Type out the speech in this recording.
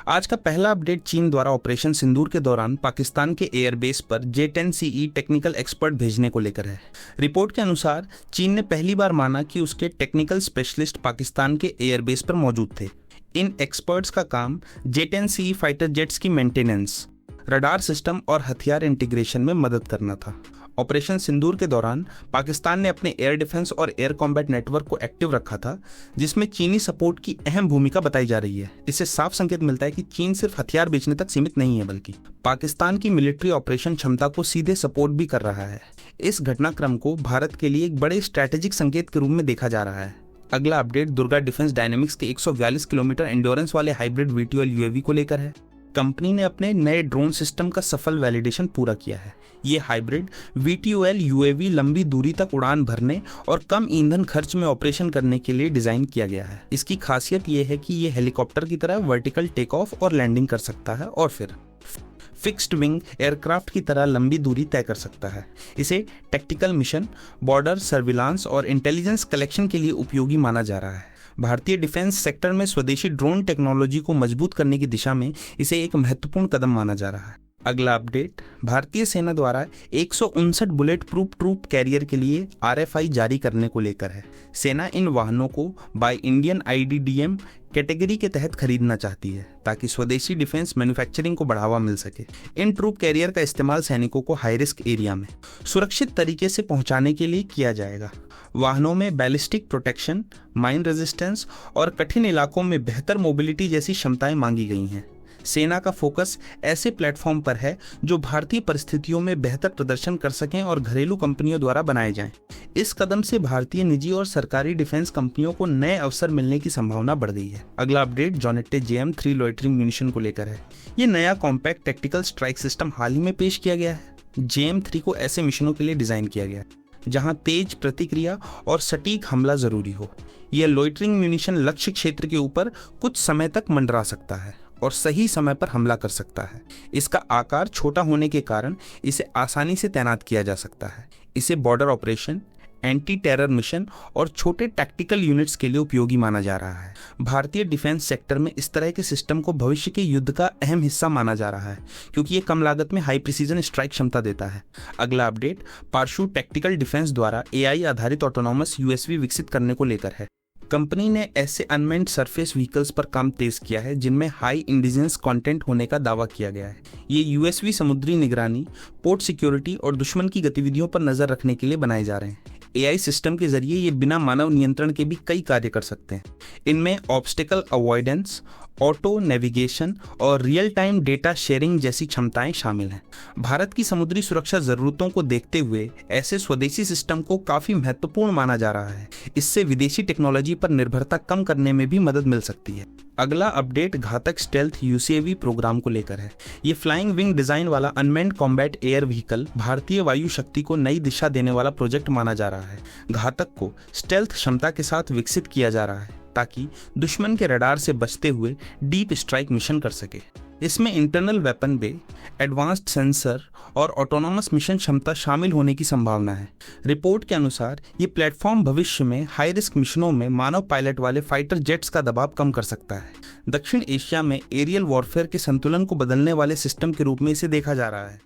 आज का पहला अपडेट चीन द्वारा ऑपरेशन सिंदूर के दौरान पाकिस्तान के एयरबेस पर J-10CE टेक्निकल एक्सपर्ट भेजने को लेकर है। रिपोर्ट के अनुसार चीन ने पहली बार माना कि उसके टेक्निकल स्पेशलिस्ट पाकिस्तान के एयरबेस पर मौजूद थे। इन एक्सपर्ट्स का काम J-10CE फाइटर जेट्स की मेंटेनेंस, रडार सिस्टम और हथियार इंटीग्रेशन में मदद करना था। ऑपरेशन सिंदूर के दौरान पाकिस्तान ने अपने एयर डिफेंस और एयर कॉम्बैट नेटवर्क को एक्टिव रखा था, जिसमें चीनी सपोर्ट की अहम भूमिका बताई जा रही है। इससे साफ संकेत मिलता है कि चीन सिर्फ हथियार बेचने तक सीमित नहीं है, बल्कि पाकिस्तान की मिलिट्री ऑपरेशन क्षमता को सीधे सपोर्ट भी कर रहा है। इस घटनाक्रम को भारत के लिए एक बड़े स्ट्रैटेजिक संकेत के रूप में देखा जा रहा है। अगला अपडेट दुर्गा डिफेंस डायनेमिक्स के 142 किलोमीटर एंड्योरेंस वाले हाइब्रिड VTOL UAV को लेकर है। कंपनी ने अपने नए ड्रोन सिस्टम का सफल वैलिडेशन पूरा किया है। ये हाइब्रिड VTOL UAV लंबी दूरी तक उड़ान भरने और कम ईंधन खर्च में ऑपरेशन करने के लिए डिजाइन किया गया है। इसकी खासियत ये है कि ये हेलीकॉप्टर की तरह वर्टिकल टेक ऑफ और लैंडिंग कर सकता है और फिर फिक्स्ड विंग एयरक्राफ्ट की तरह लंबी दूरी तय कर सकता है। इसे टैक्टिकल मिशन, बॉर्डर सर्विलांस और इंटेलिजेंस कलेक्शन के लिए उपयोगी माना जा रहा है। भारतीय डिफेंस सेक्टर में स्वदेशी ड्रोन टेक्नोलॉजी को मजबूत करने की दिशा में इसे एक महत्वपूर्ण कदम माना जा रहा है। अगला अपडेट भारतीय सेना द्वारा 159 बुलेट प्रूफ ट्रूप कैरियर के लिए RFI जारी करने को लेकर है। सेना इन वाहनों को बाय इंडियन IDDM कैटेगरी के तहत खरीदना चाहती है, ताकि स्वदेशी डिफेंस मैन्युफैक्चरिंग को बढ़ावा मिल सके। इन ट्रूप कैरियर का इस्तेमाल सैनिकों को हाई रिस्क एरिया में सुरक्षित तरीके से पहुंचाने के लिए किया जाएगा। वाहनों में बैलिस्टिक प्रोटेक्शन, माइन रेजिस्टेंस और कठिन इलाकों में बेहतर मोबिलिटी जैसी क्षमताएं मांगी गई हैं। सेना का फोकस ऐसे प्लेटफॉर्म पर है जो भारतीय परिस्थितियों में बेहतर प्रदर्शन कर सकें और घरेलू कंपनियों द्वारा बनाए जाएं। इस कदम से भारतीय निजी और सरकारी डिफेंस कंपनियों को नए अवसर मिलने की संभावना बढ़ गई है। अगला अपडेट जॉनेटे JM3 लॉइटरिंग म्यूनिशन को लेकर है। ये नया कॉम्पैक्ट टैक्टिकल स्ट्राइक सिस्टम हाल ही में पेश किया गया है। JM3 को ऐसे मिशनों के लिए डिजाइन किया गया है जहां तेज प्रतिक्रिया और सटीक हमला जरूरी हो। यह लॉइटरिंग म्यूनिशन लक्ष्य क्षेत्र के ऊपर कुछ समय तक मंडरा सकता है और सही समय पर हमला कर सकता है। इसका आकार छोटा होने के कारण इसे आसानी से तैनात किया जा सकता है। इसे border operation, anti terror mission और छोटे टैक्टिकल यूनिट्स के लिए उपयोगी माना जा रहा है। भारतीय डिफेंस सेक्टर में इस तरह के सिस्टम को भविष्य के युद्ध का अहम हिस्सा माना जा रहा है, क्योंकि ये कम लागत में हाई प्रिसीजन स्ट्राइक क्षमता देता है। अगला अपडेट पार्शू टैक्टिकल डिफेंस द्वारा AI आधारित ऑटोनॉमस USV विकसित करने को लेकर है। कंपनी ने ऐसे अनमेन्ड सरफेस व्हीकल्स पर काम तेज किया है जिनमें हाई इंडिजिनस कंटेंट होने का दावा किया गया है। ये USV समुद्री निगरानी, पोर्ट सिक्योरिटी और दुश्मन की गतिविधियों पर नजर रखने के लिए बनाए जा रहे हैं। AI सिस्टम के जरिए ये बिना मानव नियंत्रण के भी कई कार्य कर सकते हैं। इनमें ऑब्स्टिकल अवॉइडेंस, ऑटो नेविगेशन और रियल टाइम डेटा शेयरिंग जैसी क्षमताएं शामिल हैं। भारत की समुद्री सुरक्षा जरूरतों को देखते हुए ऐसे स्वदेशी सिस्टम को काफी महत्वपूर्ण माना जा रहा है। इससे विदेशी टेक्नोलॉजी पर निर्भरता कम करने में भी मदद मिल सकती है। अगला अपडेट घातक स्टेल्थ UCAV प्रोग्राम को लेकर है। ये फ्लाइंग विंग डिजाइन वाला अनमेन्ड कॉम्बैट एयर व्हीकल भारतीय वायु शक्ति को नई दिशा देने वाला प्रोजेक्ट माना जा रहा है। घातक को स्टेल्थ क्षमता के साथ विकसित किया जा रहा है ताकि दुश्मन के रडार से बचते हुए डीप स्ट्राइक मिशन कर सके। इसमें इंटरनल वेपन बे, एडवांस्ड सेंसर और ऑटोनॉमस मिशन क्षमता शामिल होने की संभावना है। रिपोर्ट के अनुसार ये प्लेटफॉर्म भविष्य में हाई रिस्क मिशनों में मानव पायलट वाले फाइटर जेट्स का दबाव कम कर सकता है। दक्षिण एशिया में एरियल वॉरफेयर के संतुलन को बदलने वाले सिस्टम के रूप में इसे देखा जा रहा है।